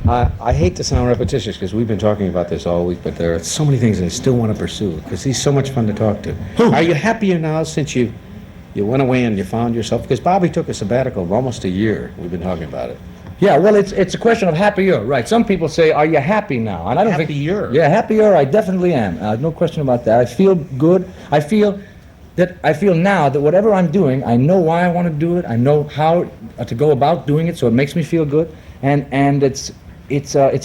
I hate to sound repetitious because we've been talking about this all week, but there are so many things I still want to pursue because he's so much fun to talk to. Are you happier now since you went away and you found yourself? Because Bobby took a sabbatical of almost a year. We've been talking about it. Yeah, well, it's a question of happier, right? Some people say, "Are you happy now?" And I don't Happier? think. Yeah, happier. I definitely am. No question about that. I feel good. I feel now that whatever I'm doing, I know why I want to do it. I know how to go about doing it, so it makes me feel good. And it's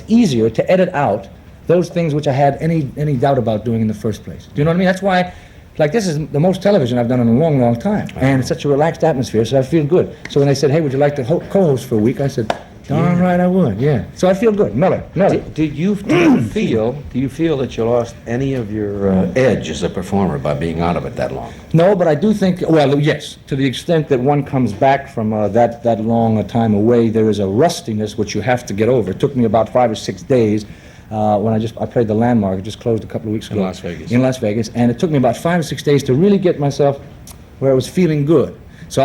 easier to edit out those things which I had any doubt about doing in the first place. Do you know what I mean? That's why, like, this is the most television I've done in a long, long time, and it's such a relaxed atmosphere, so I feel good. So when they said, "Hey, would you like to co-host for a week?" I said, "Darn right I would." Yeah. So I feel good. Miller. Do you feel that you lost any of your edge as a performer by being out of it that long? No, but I do think, well, yes, to the extent that one comes back from that long a time away, there is a rustiness which you have to get over. It took me about 5 or 6 days when I played the Landmark. It just closed a couple of weeks ago. In Las Vegas. In Las Vegas, and it took me about 5 or 6 days to really get myself where I was feeling good. So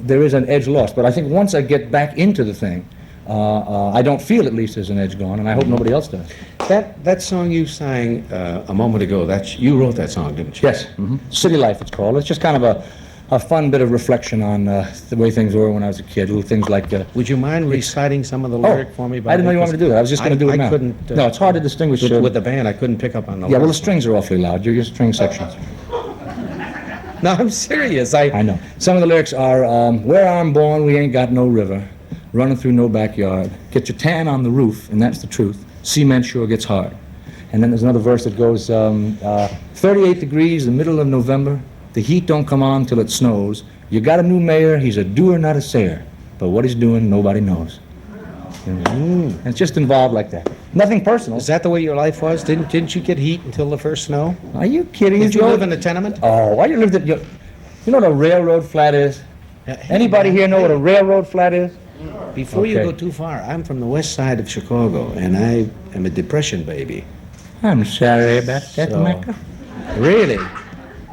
there is an edge lost, but I think once I get back into the thing, I don't feel at least there's an edge gone, and I hope nobody else does. That song you sang a moment ago, you wrote that song, didn't you? Yes. Mm-hmm. City Life, it's called. It's just kind of a fun bit of reflection on the way things were when I was a kid. Little things like... Would you mind reciting some of the lyric for me? I didn't know you wanted to do that. I was just going to do it now. I couldn't... no, it's hard to distinguish... With the band, I couldn't pick up on the Yeah, well, the strings are awfully loud. Your string sections. No, I'm serious. I know. Some of the lyrics are, where I'm born, we ain't got no river, running through no backyard. Get your tan on the roof, and that's the truth. Cement sure gets hard. And then there's another verse that goes, 38 degrees, the middle of November. The heat don't come on till it snows. You got a new mayor, he's a doer, not a sayer. But what he's doing, nobody knows. And it's just involved like that. Nothing personal. Is that the way your life was? Didn't you get heat until the first snow? Are you kidding? Did you live in a tenement? Oh, why you lived at... You know what a railroad flat is? Anybody here know what a railroad flat is? Before you go too far, I'm from the west side of Chicago, and I am a depression baby. I'm sorry about that, Michael. Really?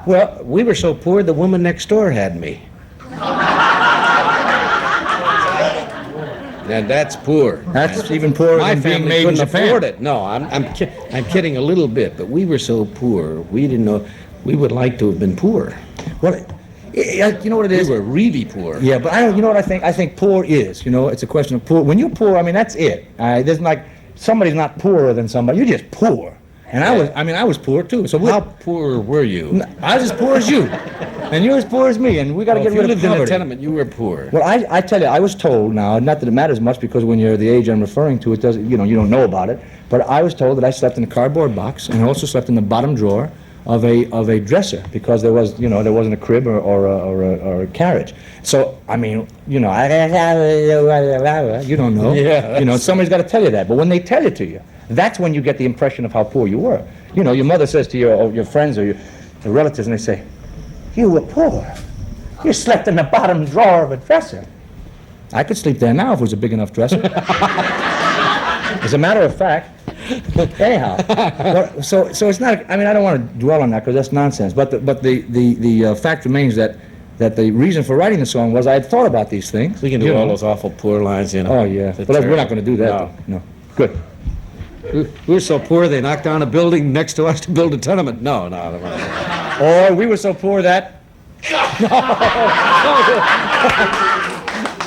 Well, we were so poor, the woman next door had me. And that's poor. That's even poorer My than being family made in couldn't Japan. afford it. No, I'm kidding a little bit, but we were so poor, we didn't know, we would like to have been poor. Well, you know what it is? We were really poor. Yeah, but you know what I think? I think poor is, it's a question of poor. When you're poor, I mean, that's it. There's like, somebody's not poorer than somebody. You're just poor. And I was poor too. So how poor were you? I was as poor as you. And you're as poor as me, and we got to get rid of poverty. If you lived in a tenement, you were poor. Well, I tell you, I was told now, not that it matters much because when you're the age I'm referring to, it doesn't, you don't know about it, but I was told that I slept in a cardboard box and I also slept in the bottom drawer of a dresser because there wasn't a crib or a carriage. So, I mean, you don't know. Yeah. Somebody's got to tell you that. But when they tell it to you, that's when you get the impression of how poor you were. Your mother says to your friends or your relatives, and they say, "You were poor. You slept in the bottom drawer of a dresser." I could sleep there now if it was a big enough dresser. As a matter of fact, anyhow, so it's not. I mean, I don't want to dwell on that because that's nonsense. But the fact remains that the reason for writing the song was I had thought about these things. We can do all those awful poor lines, Oh yeah, but we're not going to do that. No. Good. We were so poor they knocked down a building next to us to build a tenement. No. Or we were so poor that...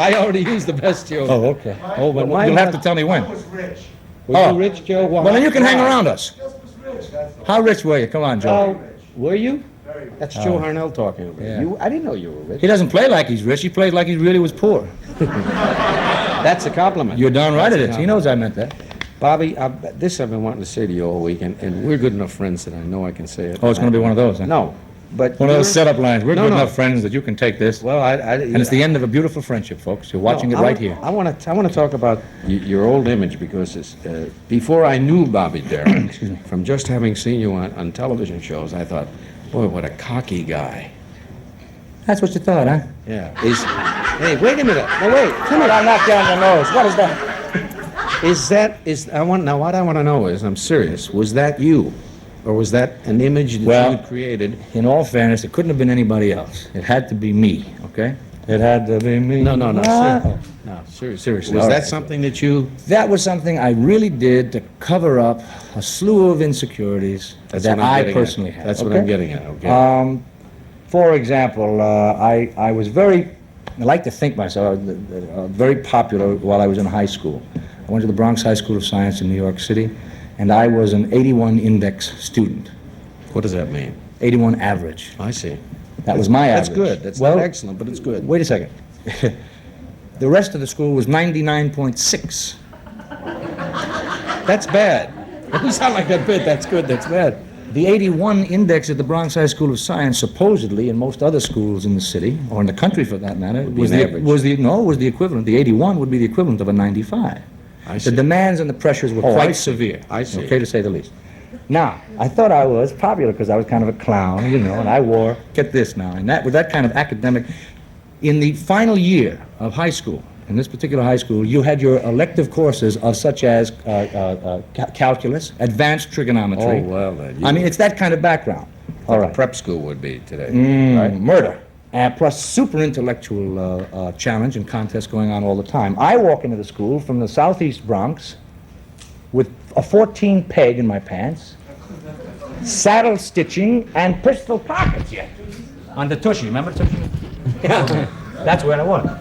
I already used the best joke. Oh, okay. Oh, but you'll have to tell me when. I was rich. Were you rich, Joe? Well, then you can hang around us. Just was rich, that's all. How rich were you? Come on, Joe. Were you? Very rich. That's Joe Harnell talking about. Yeah. I didn't know you were rich. He doesn't play like he's rich. He plays like he really was poor. That's a compliment. You're darn right That's it is. He knows I meant that. Bobby, this I've been wanting to say to you all week, and we're good enough friends that I know I can say it. Oh, it's going to be one of those, huh? No, but one of those setup lines. We're No, good no. enough friends that you can take this. Well, And it's the end of a beautiful friendship, folks. You're watching it right here. I want to talk about your old image because it's, before I knew Bobby Darin, from just having seen you on television shows, I thought, boy, what a cocky guy. That's what you thought, huh? Yeah. Hey, wait a minute. No, wait. Come here, I'll knock down your nose. What is that? Now what I want to know is, I'm serious, was that you? Or was that an image that you had created? In all fairness, it couldn't have been anybody else. It had to be me, okay? It had to be me. No, sir. No, seriously. All Was right. that something that you... That was something I really did to cover up a slew of insecurities That's that what I'm I getting personally at. had. That's what okay? I'm getting at, okay? For example, I was I like to think myself, very popular while I was in high school. I went to the Bronx High School of Science in New York City, and I was an 81 index student. What does that mean? 81 average. I see. That was my average. That's good. That's not excellent, but it's good. Wait a second. The rest of the school was 99.6. That's bad. It doesn't sound like that bad. That's good. That's bad. The 81 index at the Bronx High School of Science, supposedly, in most other schools in the city, or in the country for that matter, Would be an average. was the equivalent. The 81 would be the equivalent of a 95. I see. The demands and the pressures were Oh, I quite see. severe. I see. Okay, to say the least. Now, I thought I was popular because I was kind of a clown, you know, and I wore, get this now, and that with that kind of academic, in the final year of high school, in this particular high school, you had your elective courses of such as calculus, advanced trigonometry. Oh, well, then. I mean, it's that kind of background. All right. Prep school would be today, Right. Murder. And plus super intellectual challenge and contest going on all the time. I walk into the school from the southeast Bronx with a 14 peg in my pants, saddle stitching, and pistol pockets yet. On the tushy, remember tushy? Yeah, that's where I was.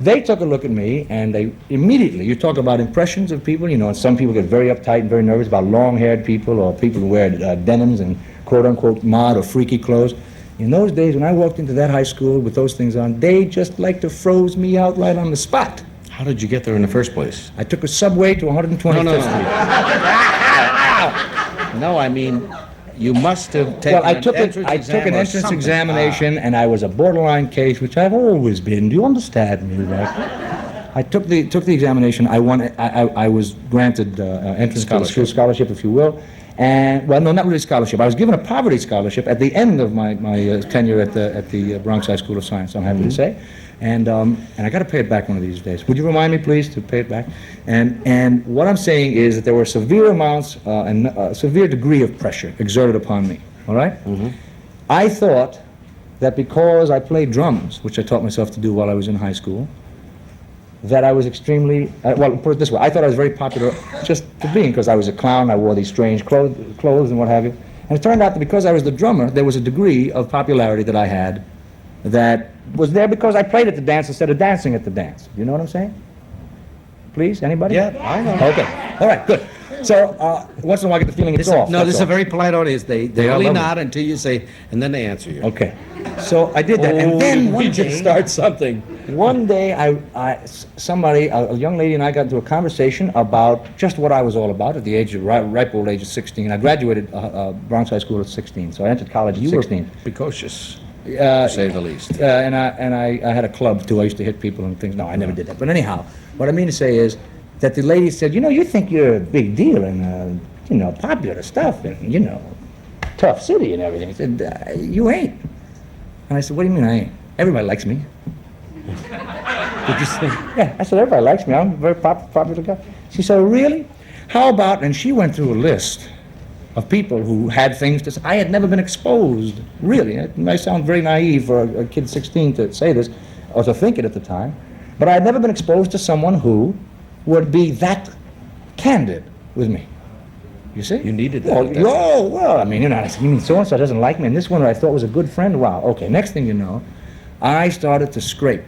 They took a look at me, and they immediately, you talk about impressions of people, you know, and some people get very uptight and very nervous about long-haired people or people who wear denims and quote-unquote mod or freaky clothes. In those days, when I walked into that high school with those things on, they just like to froze me out right on the spot. How did you get there in the first place? I took a subway to 125th No. Street. No, I mean, you must have taken Well, I took an entrance something. examination, and I was a borderline case, which I've always been. Do you understand me, Rex? I took the examination. I won. I was granted entrance to the school scholarship, if you will. And well, no, not really scholarship. I was given a poverty scholarship at the end of my tenure at the Bronx High School of Science. I'm happy to say. And I got to pay it back one of these days. Would you remind me, please, to pay it back? And what I'm saying is that there were severe amounts and a severe degree of pressure exerted upon me. All right? I thought that because I played drums, which I taught myself to do while I was in high school, that I was extremely, well, put it this way, I thought I was very popular just for being, because I was a clown, I wore these strange clothes and what have you. And it turned out that because I was the drummer, there was a degree of popularity that I had that was there because I played at the dance instead of dancing at the dance. You know what I'm saying? Please, anybody? Yeah, I know. Okay, all right, good. So once in a while I get the feeling it's off. No, this is a very polite audience. They are only lovely. nod until you say, and then they answer you. Okay, so I did that, and then one we just day, start something. One day, somebody, a young lady and I got into a conversation about just what I was all about at the age of, ripe old age of 16. I graduated Bronx High School at 16, so I entered college at 16. Precocious, to say the least. And I had a club too. I used to hit people and things. No, I never did that. But anyhow, what I mean to say is that the lady said, you know, you think you're a big deal and, you know, popular stuff and, you know, tough city and everything. She said, you ain't. And I said, what do you mean I ain't? Everybody likes me. Did you say? Yeah, I said, everybody likes me. I'm a very popular guy. She said, really? How about, and she went through a list of people who had things to say. I had never been exposed, really. It might sound very naive for a kid 16 to say this, or to think it at the time, but I had never been exposed to someone who would be that candid with me. You see? You needed that. Well, at that time. oh, well, I mean, you know, I said, you mean so-and-so doesn't like me, and this one I thought was a good friend? Wow, okay, next thing you know, I started to scrape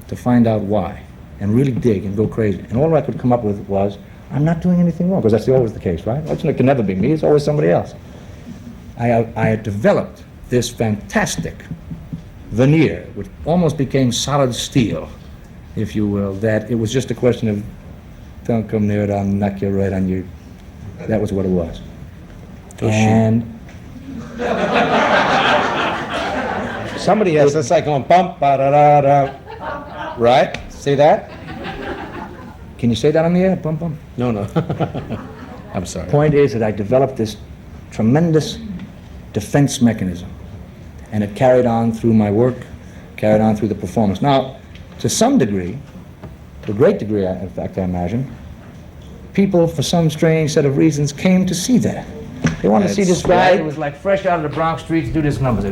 to find out why, and really dig and go crazy. And all I could come up with was, I'm not doing anything wrong, because that's always the case, right? It can never be me, it's always somebody else. I had developed this fantastic veneer, which almost became solid steel, if you will, that it was just a question of, don't come near it, I'll knock you right on your... That was what it was. And Somebody has, that's like going bump, ba-da-da-da. Right? say that? Can you say that on the air? Bum, bum. No. I'm sorry. Point is that I developed this tremendous defense mechanism, and it carried on through my work, carried on through the performance. Now, to some degree, to a great degree, in fact, I imagine, people, for some strange set of reasons, came to see that. They wanted to see this guy right. who was like fresh out of the Bronx streets do this number.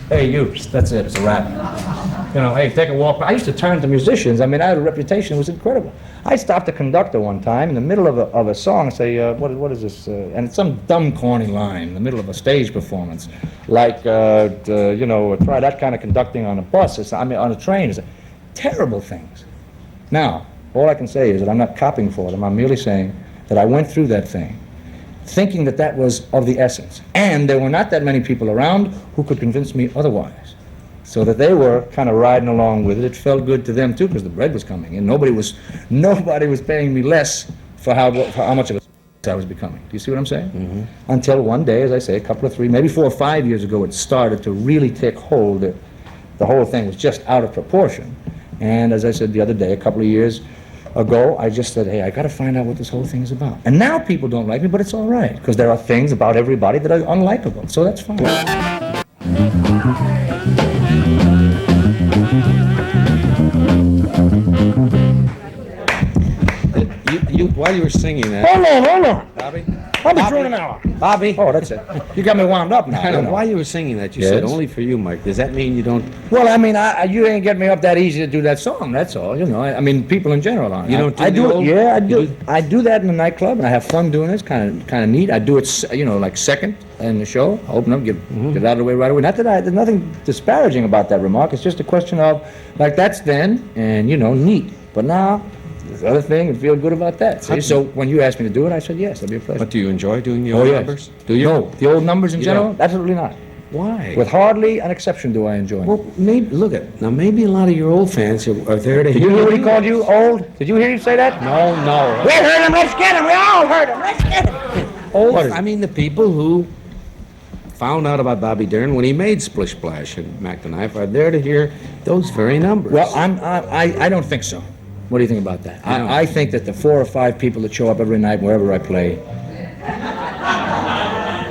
Hey, you, that's it, it's a wrap. You know, hey, take a walk. I used to turn to musicians. I mean, I had a reputation. It was incredible. I stopped a conductor one time in the middle of a song and say, what is this? And it's some dumb, corny line in the middle of a stage performance. Like, you know, try that kind of conducting on a bus. I mean, on a train. It's terrible things. Now, all I can say is that I'm not copying for them. I'm merely saying that I went through that thing thinking that that was of the essence. And there were not that many people around who could convince me otherwise. So that they were kind of riding along with it. It felt good to them too because the bread was coming in. Nobody was paying me less for how much of a I was becoming. Do you see what I'm saying? Mm-hmm. Until one day, as I say, a couple of 3, maybe 4 or 5 years ago, it started to really take hold. The whole thing was just out of proportion. And as I said the other day, a couple of years ago, I just said, hey, I got to find out what this whole thing is about. And now people don't like me, but it's all right, because there are things about everybody that are unlikable, so that's fine. While you were singing that... Hold on. Bobby? I'll be through an hour. Bobby? Oh, that's it. You got me wound up now. I know. While you were singing that, you said only for you, Mike. Does that mean you don't... Well, I mean, you ain't get me up that easy to do that song, that's all, you know. I mean, people in general aren't. You don't do I do the it, old... yeah, I do. I do that in the nightclub, and I have fun doing it. It's kind of neat. I do it, you know, like second in the show. I open up, get out of the way right away. Not that there's nothing disparaging about that remark. It's just a question of, like, that's then, and, you know, neat. But now... this other thing and feel good about that. See? So when you asked me to do it, I said yes, that'd be a pleasure. But do you enjoy doing the old numbers? Do you? No, the old numbers in general? don't? Absolutely not. Why? With hardly an exception do I enjoy them. Well, maybe, look at, now maybe a lot of your old fans are there to Did you hear what he called you old? Did you hear him say that? No. We heard him, let's get him, we all heard him, let's get him. Old, I mean the people who found out about Bobby Darin when he made Splish Splash and Mac the Knife are there to hear those very numbers. Well, I don't think so. What do you think about that? I think that the 4 or 5 people that show up every night wherever I play,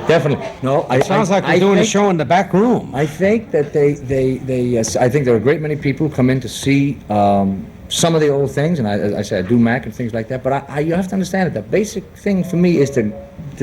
definitely. No, it sounds like we're doing a show in the back room. I think that I think there are a great many people who come in to see some of the old things, and I say I do Mac and things like that, but you have to understand that the basic thing for me is to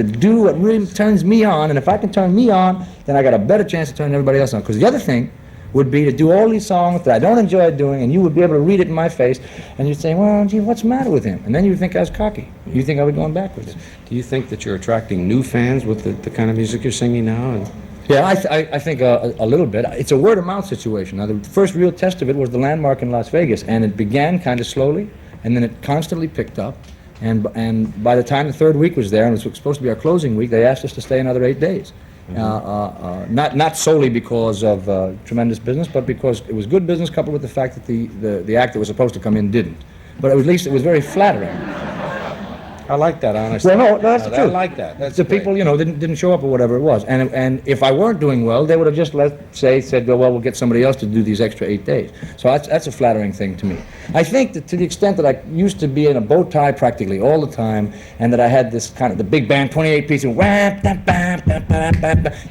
do what really turns me on, and if I can turn me on, then I got a better chance of turning everybody else on, because the other thing would be to do all these songs that I don't enjoy doing, and you would be able to read it in my face, and you'd say, well, gee, what's the matter with him? And then you'd think I was cocky. You think I was going backwards. Do you think that you're attracting new fans with the kind of music you're singing now? And yeah, I think a little bit. It's a word-of-mouth situation. Now, the first real test of it was the Landmark in Las Vegas, and it began kind of slowly, and then it constantly picked up, and by the time the 3rd week was there, and it was supposed to be our closing week, they asked us to stay another 8 days. Not solely because of tremendous business, but because it was good business coupled with the fact that the act that was supposed to come in didn't. But at least it was very flattering. I like that, honestly. Well, no, that's the truth. I like that. That's the great. people, you know, didn't show up or whatever it was. And if I weren't doing well, they would have just said, well, we'll get somebody else to do these extra 8 days. So that's a flattering thing to me. I think that to the extent that I used to be in a bow tie practically all the time, and that I had this kind of the big band, 28 pieces, I'll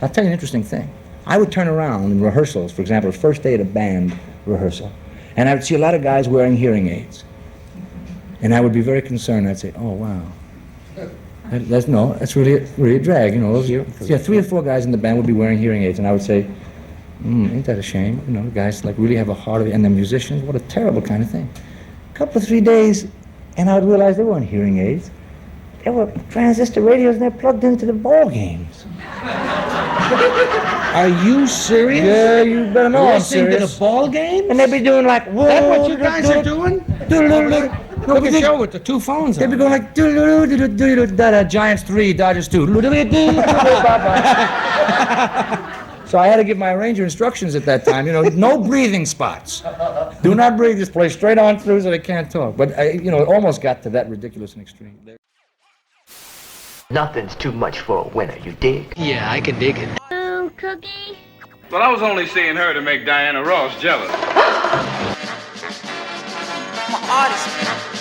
tell you an interesting thing. I would turn around in rehearsals, for example, the first day of a band rehearsal, and I would see a lot of guys wearing hearing aids. And I would be very concerned. I'd say, oh, wow. That's really a drag, you know. 3 or 4 guys in the band would be wearing hearing aids, and I would say, ain't that a shame? You know, the guys like really have a heart of it, and they're musicians. What a terrible kind of thing. A couple of 3 days, and I would realize they weren't hearing aids. They were transistor radios, and they're plugged into the ball games. Are you serious? Yeah, you better know I'm Listening serious. to the ball game? And they'd be doing like, whoa. That's what you guys are doing? Look at the show with the 2 phones on. They'd be going like, Giants 3, Dodgers 2. So I had to give my arranger instructions at that time, you know, no breathing spots. Do not breathe, just play straight on through so they can't talk. But, you know, it almost got to that ridiculous and extreme. Nothing's too much for a winner, you dig? Yeah, I can dig it. Cookie? Well, I was only seeing her to make Diana Ross jealous. I'm an artist.